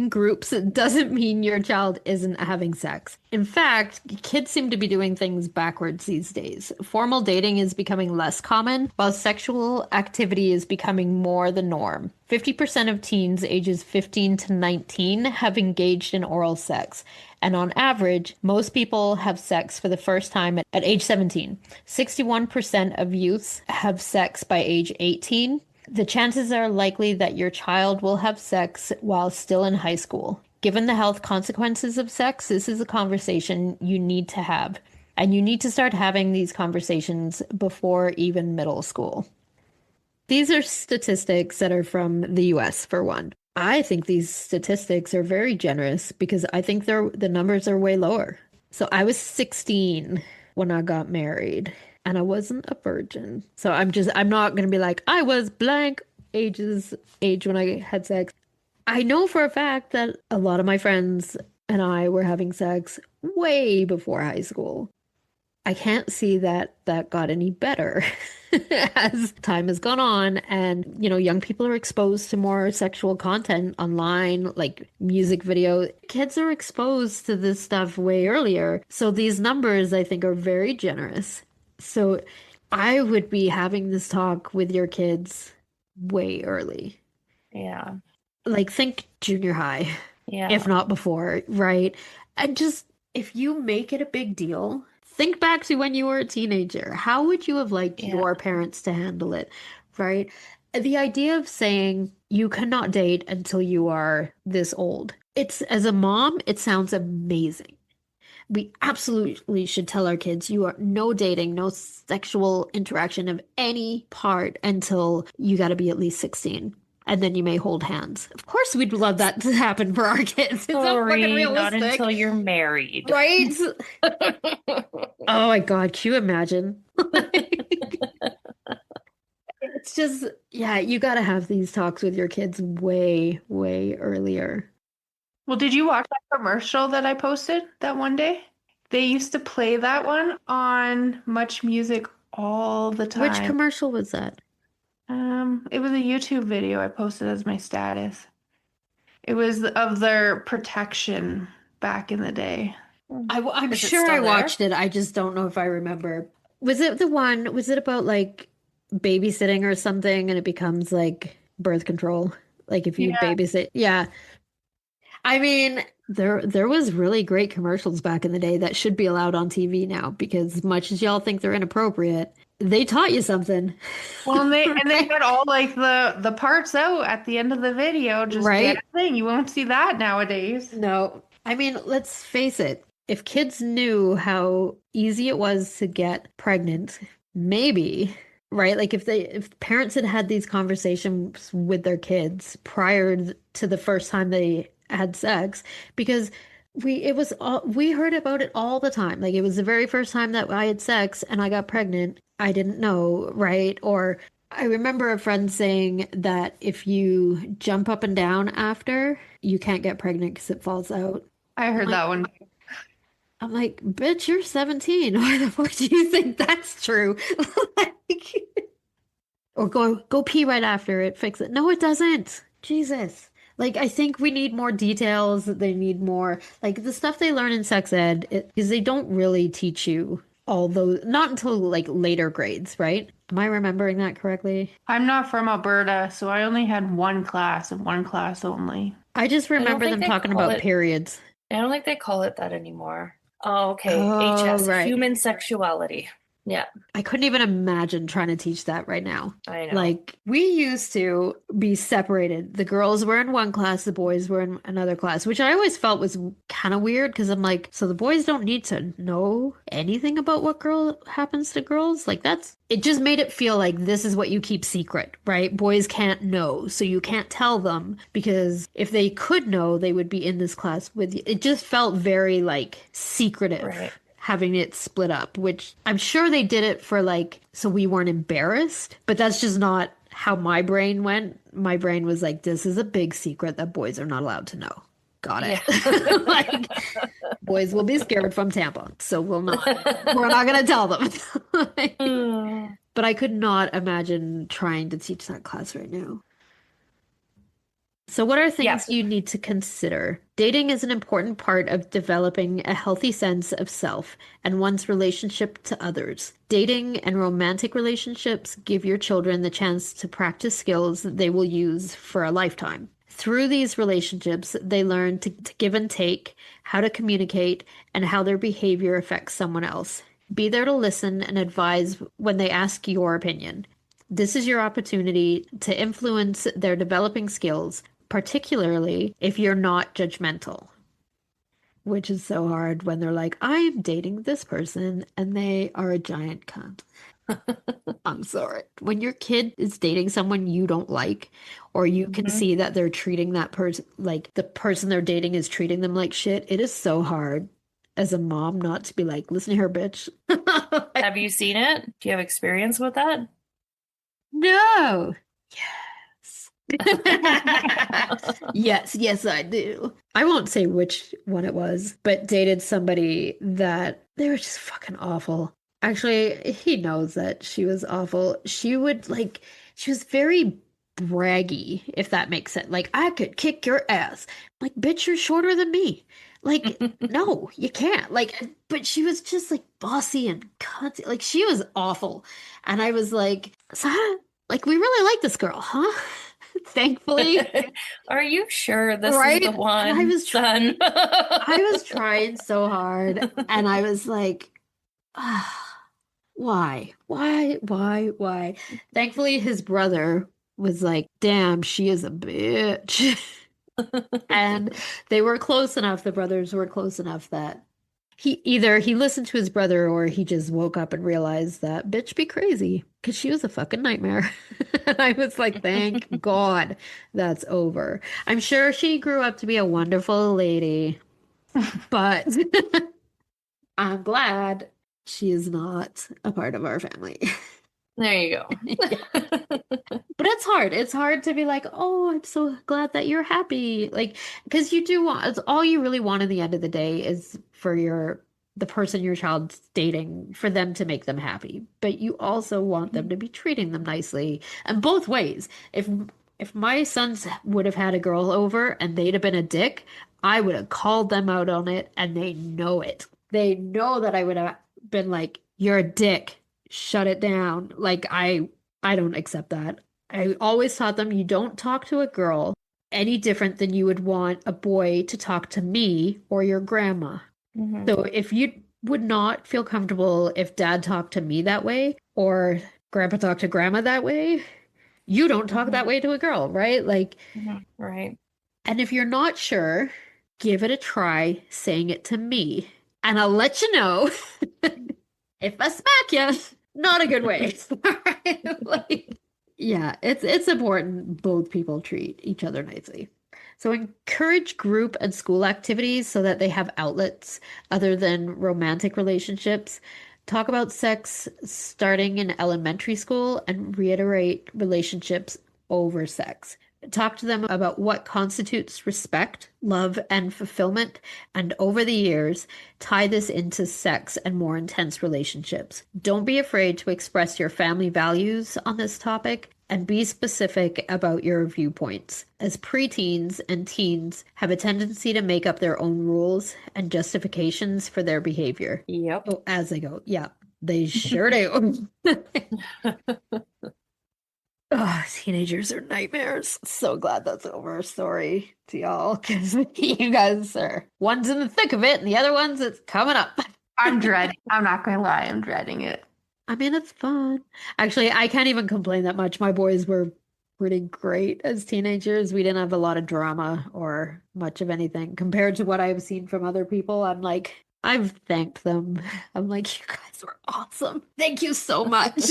groups doesn't mean your child isn't having sex. In fact, kids seem to be doing things backwards these days. Formal dating is becoming less common, while sexual activity is becoming more the norm. 50% of teens ages 15 to 19 have engaged in oral sex. And on average, most people have sex for the first time at age 17. 61% of youths have sex by age 18. The chances are likely that your child will have sex while still in high school. Given the health consequences of sex, this is a conversation you need to have. And you need to start having these conversations before even middle school. These are statistics that are from the US, for one. I think these statistics are very generous because I think the numbers are way lower. So I was 16 when I got married and I wasn't a virgin. So I'm not going to be like, I was blank age when I had sex. I know for a fact that a lot of my friends and I were having sex way before high school. I can't see that that got any better as time has gone on and young people are exposed to more sexual content online, like music video. Kids are exposed to this stuff way earlier. So these numbers I think are very generous. So I would be having this talk with your kids way early. Yeah. Like think junior high, if Yeah. not before, right? And just if you make it a big deal, think back to when you were a teenager. How would you have liked Yeah. your parents to handle it, right? The idea of saying you cannot date until you are this old. It's as a mom, it sounds amazing. We absolutely should tell our kids you are no dating, no sexual interaction of any part until you got to be at least 16. And then you may hold hands. Of course, we'd love that to happen for our kids. It's so fucking Sorry, not until realistic, you're married. right? Oh my God, can you imagine? It's just, yeah, you got to have these talks with your kids way, way earlier. Well, did you watch that commercial that I posted that one day? They used to play that one on Much Music all the Which time. commercial was that? It was a YouTube video I posted as my status. It was of their protection back in the day. I'm Is it sure still I there? watched it. I just don't know if I remember. Was it the one, was it about like babysitting or something and it becomes like birth control? Like if you Yeah, babysit. Yeah. I mean, there was really great commercials back in the day that should be allowed on TV now because as much as y'all think they're inappropriate, they taught you something. well, and they Right? had all like the parts out at the end of the video, just Right? dancing. You won't see that nowadays. No. I mean, let's face it. If kids knew how easy it was to get pregnant, maybe, right? Like if parents had had these conversations with their kids prior to the first time they had sex, because we heard about it all the time. Like it was the very first time that I had sex and I got pregnant. I didn't know, right? Or I remember a friend saying that if you jump up and down after, you can't get pregnant because it falls out. I I'm heard like, that one. I'm like, bitch, you're 17. Why the fuck do you think that's true? Like, or go pee right after it, fix it. No, it doesn't. Jesus. Like, I think we need more details. They need more, like, the stuff they learn in sex ed, because they don't really teach you all those, not until like later grades, right? Am I remembering that correctly? I'm not from Alberta, so I only had one class and one class only. I just I don't remember think them they talking call about it, periods. I don't think they call it that anymore. Oh, okay. Oh, HS, right. human sexuality. Yeah, I couldn't even imagine trying to teach that right now. I know. Like, we used to be separated. The girls were in one class, the boys were in another class, which I always felt was kind of weird because I'm like, so the boys don't need to know anything about what girl happens to girls? Like, it just made it feel like this is what you keep secret, right? Boys can't know, so you can't tell them because if they could know, they would be in this class with you. It just felt very, like, secretive. Right. Having it split up, which I'm sure they did it for like, so we weren't embarrassed, but that's just not how my brain went. My brain was like, this is a big secret that boys are not allowed to know. Got it. Yeah. Like, boys will be scared from tampons, so we're not gonna tell them. Mm. But I could not imagine trying to teach that class right now. So, what are Yeah. things you need to consider? Dating is an important part of developing a healthy sense of self and one's relationship to others. Dating and romantic relationships give your children the chance to practice skills that they will use for a lifetime. Through these relationships, they learn to give and take, how to communicate, and how their behavior affects someone else. Be there to listen and advise when they ask your opinion. This is your opportunity to influence their developing skills, particularly if you're not judgmental, which is so hard when they're like, I'm dating this person and they are a giant cunt. I'm sorry. When your kid is dating someone you don't like, or you can Mhm. see that they're treating that person like the person they're dating is treating them like shit, it is so hard as a mom not to be like, listen to her, bitch. Have you seen it? Do you have experience with that? No. Yes. Yes, yes, I do. I won't say which one it was, but dated somebody that they were just fucking awful. Actually, he knows that she was awful. She was very braggy, if that makes sense. Like, I could kick your ass. Like, bitch, you're shorter than me. Like, no, you can't. Like, but she was just like bossy and cunty. Like, she was awful. And I was like, so, like, we really like this girl, huh? Thankfully, Are you sure this is right? the And I one, was son? I was trying so hard, and I was like, why? Thankfully, his brother was like, damn, she is a bitch. And they were close enough, the brothers were close enough that he listened to his brother or he just woke up and realized that bitch be crazy because she was a fucking nightmare. And I was like, thank God that's over. I'm sure she grew up to be a wonderful lady, but I'm glad she is not a part of our family. There you go. But it's hard. It's hard to be like, oh, I'm so glad that you're happy. Like, because you do want, it's all you really want in the end of the day is for the person your child's dating, for them to make them happy. But you also want them to be treating them nicely. And both ways. If my sons would have had a girl over and they'd have been a dick, I would have called them out on it and they know it. They know that I would have been like, you're a dick. Shut it down. Like I don't accept that. I always taught them you don't talk to a girl any different than you would want a boy to talk to me or your grandma. Mhm. So if you would not feel comfortable if dad talked to me that way or grandpa talked to grandma that way, you don't talk that Mhm. way to a girl, right? Like, Mhm. Right. and if you're not sure, give it a try saying it to me, and I'll let you know if I smack you, not a good way. Like, yeah, it's important both people treat each other nicely. So encourage group and school activities so that they have outlets other than romantic relationships. Talk about sex starting in elementary school and reiterate relationships over sex. Talk to them about what constitutes respect, love, and fulfillment, and over the years, tie this into sex and more intense relationships. Don't be afraid to express your family values on this topic and be specific about your viewpoints, as preteens and teens have a tendency to make up their own rules and justifications for their behavior. Yep. Oh, as they go. Yeah, they sure do. Oh, teenagers are nightmares. So glad that's over. Sorry to y'all, because you guys are one's in the thick of it, and the other one's it's coming up. I'm dreading. I'm not gonna lie, I'm dreading it. I mean, it's fun. Actually, I can't even complain that much. My boys were pretty great as teenagers. We didn't have a lot of drama or much of anything compared to what I've seen from other people. I'm like, I've thanked them. I'm like, you guys were awesome. Thank you so much.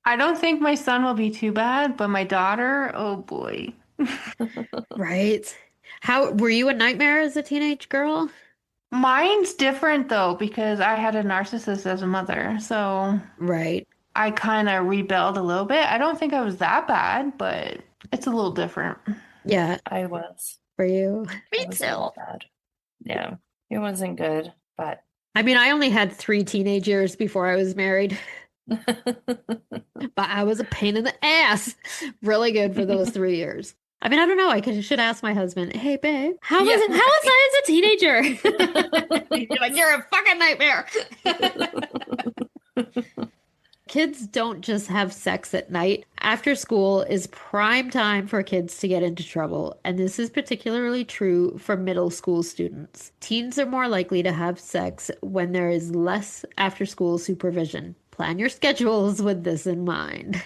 I don't think my son will be too bad, but my daughter, oh boy. Right? How were you a nightmare as a teenage girl? Mine's different though, because I had a narcissist as a mother. So Right. I kind of rebelled a little bit. I don't think I was that bad, but it's a little different. Yeah, I was. for you. I Me was too. really bad. Yeah. It wasn't good, but I mean, I only had 3 teenagers before I was married, but I was a pain in the ass. Really good for those 3 years. I mean, I don't know. Should ask my husband, hey, babe, how was Yeah, it? How was I as a teenager? You're like, you're a fucking nightmare. Kids don't just have sex at night. After school is prime time for kids to get into trouble, and this is particularly true for middle school students. Teens are more likely to have sex when there is less after school supervision. Plan your schedules with this in mind.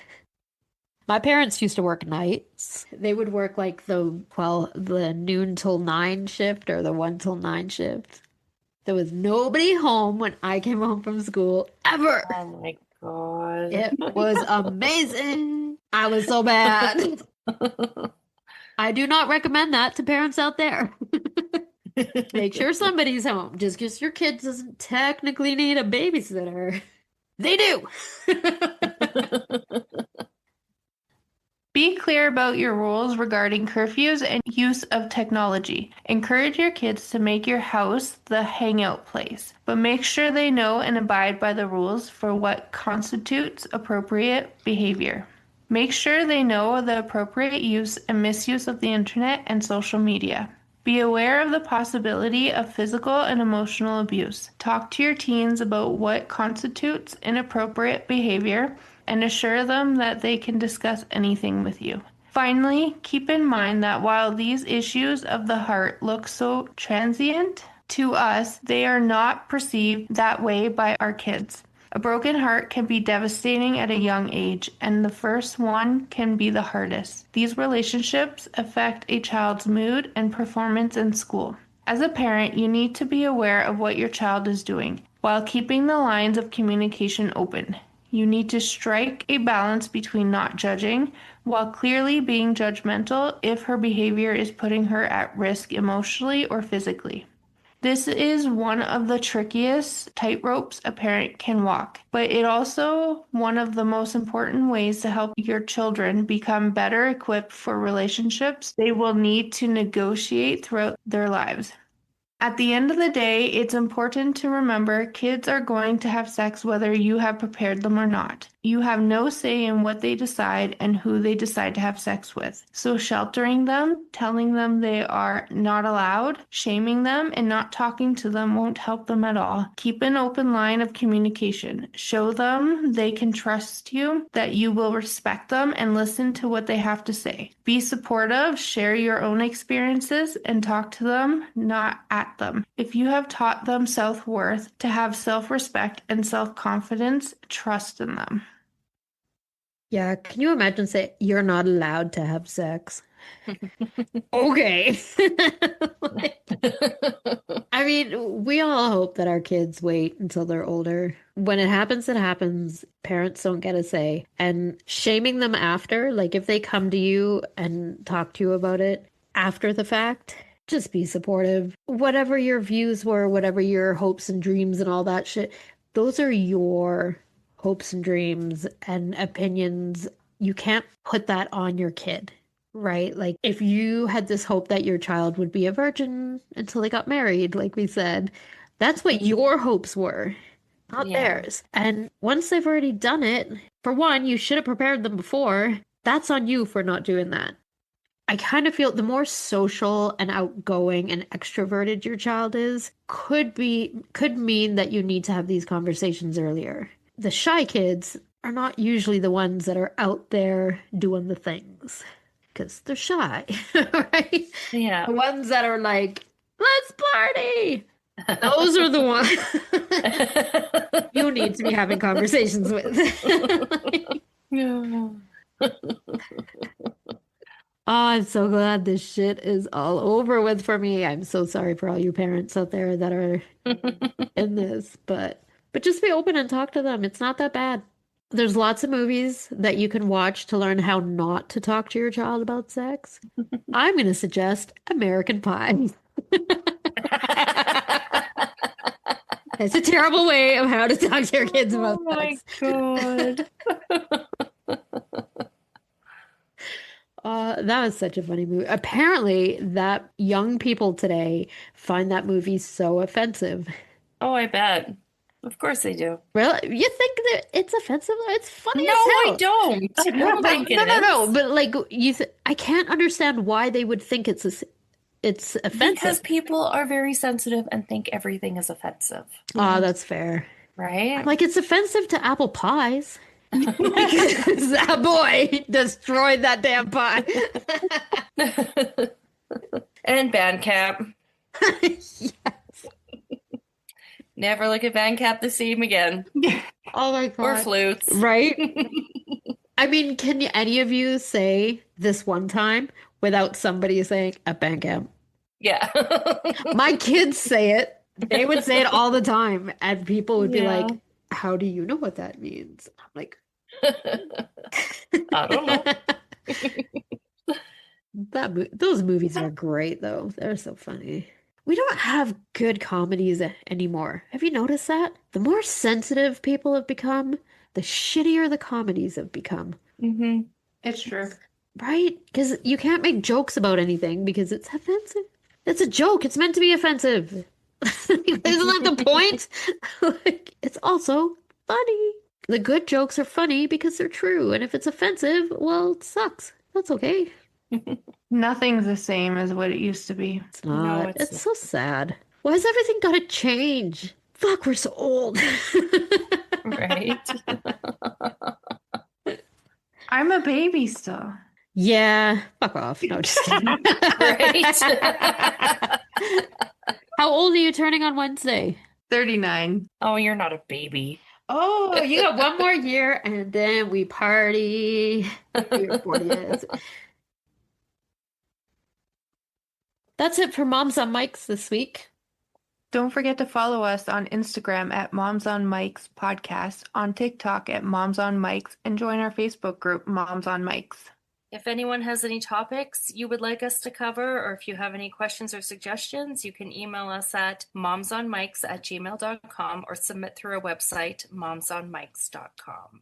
My parents used to work nights. They would work like the noon till 9 shift or the 1 till 9 shift. There was nobody home when I came home from school ever. oh my God. It was amazing. I was so bad. I do not recommend that to parents out there. Make sure somebody's home. Just because your kid doesn't technically need a babysitter. They do. Be clear about your rules regarding curfews and use of technology. Encourage your kids to make your house the hangout place, but make sure they know and abide by the rules for what constitutes appropriate behavior. Make sure they know the appropriate use and misuse of the internet and social media. Be aware of the possibility of physical and emotional abuse. Talk to your teens about what constitutes inappropriate behavior and assure them that they can discuss anything with you. Finally, keep in mind that while these issues of the heart look so transient to us, they are not perceived that way by our kids. A broken heart can be devastating at a young age, and the first one can be the hardest. These relationships affect a child's mood and performance in school. As a parent, you need to be aware of what your child is doing while keeping the lines of communication open. You need to strike a balance between not judging while clearly being judgmental if her behavior is putting her at risk emotionally or physically. This is one of the trickiest tightropes a parent can walk, but it also one of the most important ways to help your children become better equipped for relationships they will need to negotiate throughout their lives. At the end of the day, it's important to remember kids are going to have sex whether you have prepared them or not. You have no say in what they decide and who they decide to have sex with. So sheltering them, telling them they are not allowed, shaming them, and not talking to them won't help them at all. Keep an open line of communication. Show them they can trust you, that you will respect them and listen to what they have to say. Be supportive, share your own experiences, and talk to them, not at them. If you have taught them self-worth, to have self-respect and self-confidence, trust in them. Yeah, can you imagine say you're not allowed to have sex? Okay. I mean, we all hope that our kids wait until they're older. When it happens, it happens. Parents don't get a say. And shaming them after, like if they come to you and talk to you about it after the fact, just be supportive. Whatever your views were, whatever your hopes and dreams and all that shit, those are your hopes and dreams and opinions. You can't put that on your kid, right? Like if you had this hope that your child would be a virgin until they got married, like we said, that's what your hopes were, not Yeah. theirs. And once they've already done it, for one, you should have prepared them before. That's on you for not doing that. I kind of feel the more social and outgoing and extroverted your child is, could mean that you need to have these conversations earlier. The shy kids are not usually the ones that are out there doing the things because they're shy, right? Yeah. The ones that are like, let's party. Those are the ones you need to be having conversations with. Yeah. Oh, I'm so glad this shit is all over with for me. I'm so sorry for all you parents out there that are in this, but just be open and talk to them. It's not that bad. There's lots of movies that you can watch to learn how not to talk to your child about sex. I'm going to suggest American Pie. It's a terrible way of how to talk to your kids about Oh my sex. God. That was such a funny movie. Apparently, that young people today find that movie so offensive. Oh, I bet. Of course they do. Really? You think that it's offensive? It's funny No, as I hell. don't. I don't But, think it no. is. But like I can't understand why they would think it's offensive. Because people are very sensitive and think everything is offensive, Oh, that's fair. right? Like it's offensive to apple pies. Because that boy destroyed that damn pie. And Bandcamp. Yes. Never look at Bandcamp the same again. Oh my Or God. flutes. Right? I mean, can any of you say this one time without somebody saying at band camp? Yeah. My kids say it. They would say it all the time, and people would be Yeah. like, "How do you know what that means?" I'm like, I don't know. Those movies are great, though. They're so funny. We don't have good comedies anymore. Have you noticed that? The more sensitive people have become, the shittier the comedies have become. Hmm. It's true. Right? Because you can't make jokes about anything because it's offensive. It's a joke. It's meant to be offensive. Isn't that the point? Like, it's also funny. The good jokes are funny because they're true. And if it's offensive, well, it sucks. That's okay. Nothing's the same as what it used to be. It's No, not. it's It's so sad. Why has everything got to change? Fuck, we're so old. not, right? I'm a baby still. Yeah, fuck off. No, just kidding. Right. How old are you turning on Wednesday? 39. Oh, you're not a baby. Oh, you got one more year and then we party. Your 40th. That's it for Moms on Mics this week. Don't forget to follow us on Instagram at Moms on Mics Podcast, on TikTok at Moms on Mics, and join our Facebook group, Moms on Mics. If anyone has any topics you would like us to cover, or if you have any questions or suggestions, you can email us at momsonmics@gmail.com or submit through our website, momsonmics.com.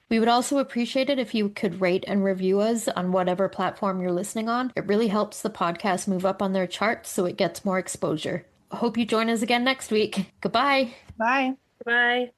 We would also appreciate it if you could rate and review us on whatever platform you're listening on. It really helps the podcast move up on their charts so it gets more exposure. I hope you join us again next week. Goodbye. Bye. Bye.